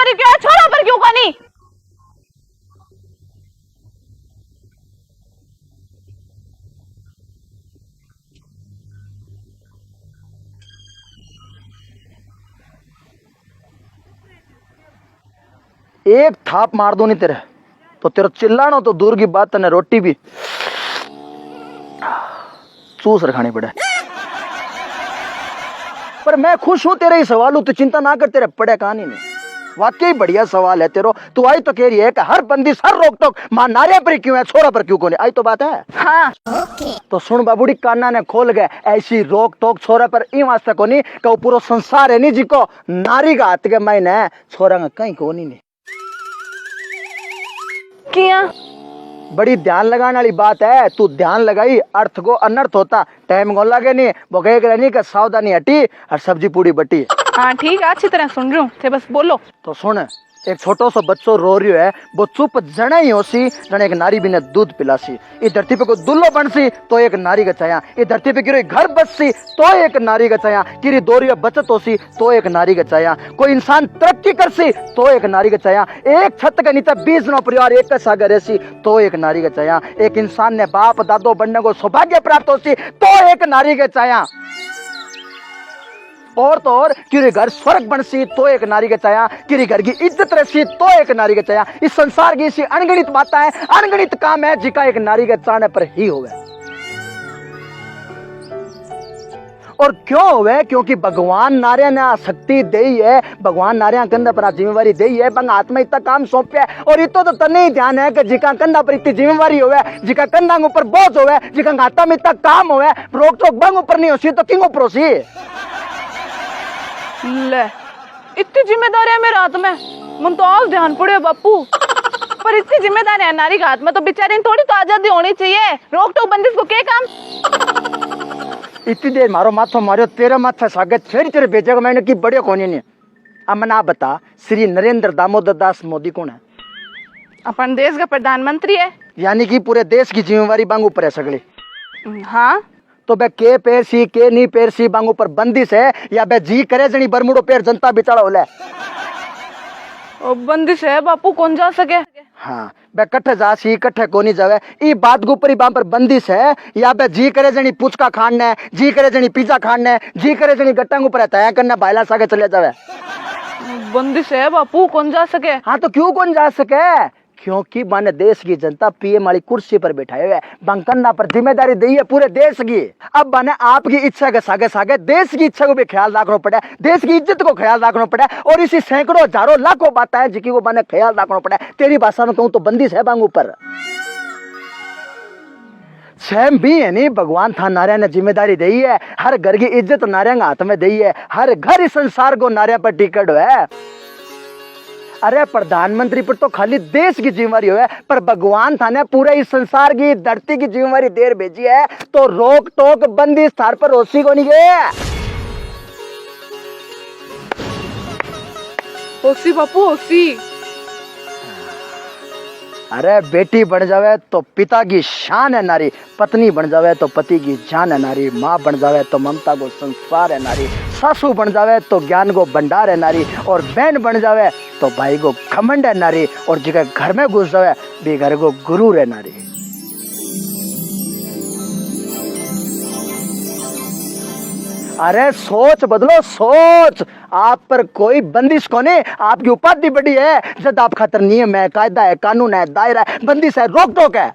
पर क्यों है, छोरा पर क्यों कोनी? एक थाप मार दो नहीं तेरे तो तेरा चिल्लाना तो दूर की बात, तने रोटी भी चूस रखानी पड़े। पर मैं खुश हूं तेरे ही सवाल हूं, तू चिंता ना कर, तेरे पड़े कहानी में। वाकई बढ़िया सवाल है तेरो। तू आई तो कह रही है कि हर बंदिश हर रोक टोक मां नारिया पर क्यों है, छोरा पर क्यों कोने? आई तो बात है। हाँ तो सुन बाबूड़ी, काना ने खोल गए, ऐसी रोक टोक छोरा पर ई वास्ते कोनी कि वो पूरा संसार है नी जिको नारी का हाथ के मायने छोरा का कहीं कोनी नहीं। किया बड़ी ध्यान लगाने वाली बात है। तू ध्यान लगाई, अर्थ को अनर्थ होता टाइम को लगे नहीं, वो कहे नहीं कि सावधानी हटी और सब्जी पूरी बटी। हाँ ठीक है, अच्छी तरह सुन रही हूँ, थे बस बोलो। तो सुन, एक छोटो सो बच्चो रो रही है, वो चुप जने ही होसी जने एक नारी बिने दूध पिलासी। इस धरती पे को दुल्लो बनसी तो एक नारी का छाया, इस धरती पे गिरो घर बससी तो एक नारी का छाया, किरी दोरिया बचत होसी तो एक नारी का छाया, कोई इंसान तरक्की करसी तो एक नारी का छाया, एक छत के नीचे 20 नो परिवार एक का सागर रहसी तो एक नारी का छाया, एक इंसान ने बाप दादो बनने को सौभाग्य प्राप्त होसी तो एक नारी का छाया, और तो और किरी घर स्वर्ग बनसी तो एक नारी का छाया, किरी घर की इज्जत रहसी तो एक नारी का छाया। इस संसार की ऐसी अनगणित बातें है, अनगणित काम है जिका एक नारी के चाहने पर ही होवे। और क्यों होवे? क्योंकि भगवान नारिया ने शक्ति दी है, भगवान नारिया कंधा पर जिम्मेवारी दी है, बंग आत्मा इतना काम सौंपे है। और इतो तो तने ही ध्यान है कि जिका कंधा पर इतनी जिम्मेवारी होवे, जिका कंधा ऊपर बोझ होवे, जिका हाथा में इतना काम होवे, रोक टोक बंग ऊपर नहीं होसी तो किंग ऊपर होसी। ले इतनी जिम्मेदारी है मेरे हाथ में, मन तो आज ध्यान पड़े बापू। पर इतनी जिम्मेदारी है नारी के हाथ में तो बेचारी थोड़ी तो आजादी होनी चाहिए। रोक टोक बंदिश को क्या काम? इतनी देर मारो माथो मारो, तेरा माथा स्वागत फिर तेरे भेजे को मैंने की बड़े कोनी नहीं। अब मना बता, श्री नरेंद्र दामोदर दास मोदी कौन है? अपन देश का प्रधानमंत्री है। यानी कि पूरे देश की जिम्मेवारी बांग ऊपर है सगली। हाँ तो बे के पैर सी के नी पैर सी बांग ऊपर बंदिश है, या बे जी करे जनी बरमुडो पैर जनता बिचारा होले? बंदिश है बापू, कौन जा सके? हाँ, बे कट्ठे जासी कट्ठे कोनी जावे, ई बात के ऊपर ही बां पर बंदिश है, या बे जी करे जनी पुचका खाने, जी करे जनी पिज्जा खाने, जी करे जनी गट्टांग ऊपर तय करने बायला सागे चले जावे? बंदिश है बापू, कौन जा सके? हाँ तो क्यों कौन जा सके? क्योंकि माने देश की जनता पीएम वाली कुर्सी पर बैठाए हुए, बंकन्ना पर जिम्मेदारी दी है पूरे देश की। अब माने आपकी इच्छा के सागे सागे देश की इच्छा को भी ख्याल रखना पड़े, देश की इज्जत को ख्याल रखना पड़े, और इसी सैकड़ों हजारों लाखों बातें हैं जिनकी को माने ख्याल रखना पड़े। तेरी भाषा में कहूं तो बंदिश है बांग ऊपर। स्वयं भी है नहीं, भगवान था नारिया ने जिम्मेदारी दी है, हर घर की इज्जत नारिया के हाथ में दी है, हर घर इस संसार को नारिया पर टिकट है। अरे प्रधानमंत्री पर तो खाली देश की जिम्मेवारी है, पर भगवान था ने पूरे इस संसार की धरती की जिम्मेवारी देर भेजी है, तो रोक टोक बंदी स्थान पर रोसी को नहीं गए। होसी बापू होसी। अरे बेटी बन जावे तो पिता की शान है नारी, पत्नी बन जावे तो पति की जान है नारी, माँ बन जावे तो ममता को संस्कार है नारी, सासू बन जावे तो ज्ञान को भंडार है नारी, और बहन बन जावे तो भाई को घमंड है नारी, और जिसके घर में घुस जावे भी घर को गुरूर है नारी। अरे सोच बदलो सोच, आप पर कोई बंदिश को नहीं, आपकी उपाधि बड़ी है, जद आप खातर नियम है, कायदा है, कानून है, दायरा है, बंदिश है, रोक टोक है।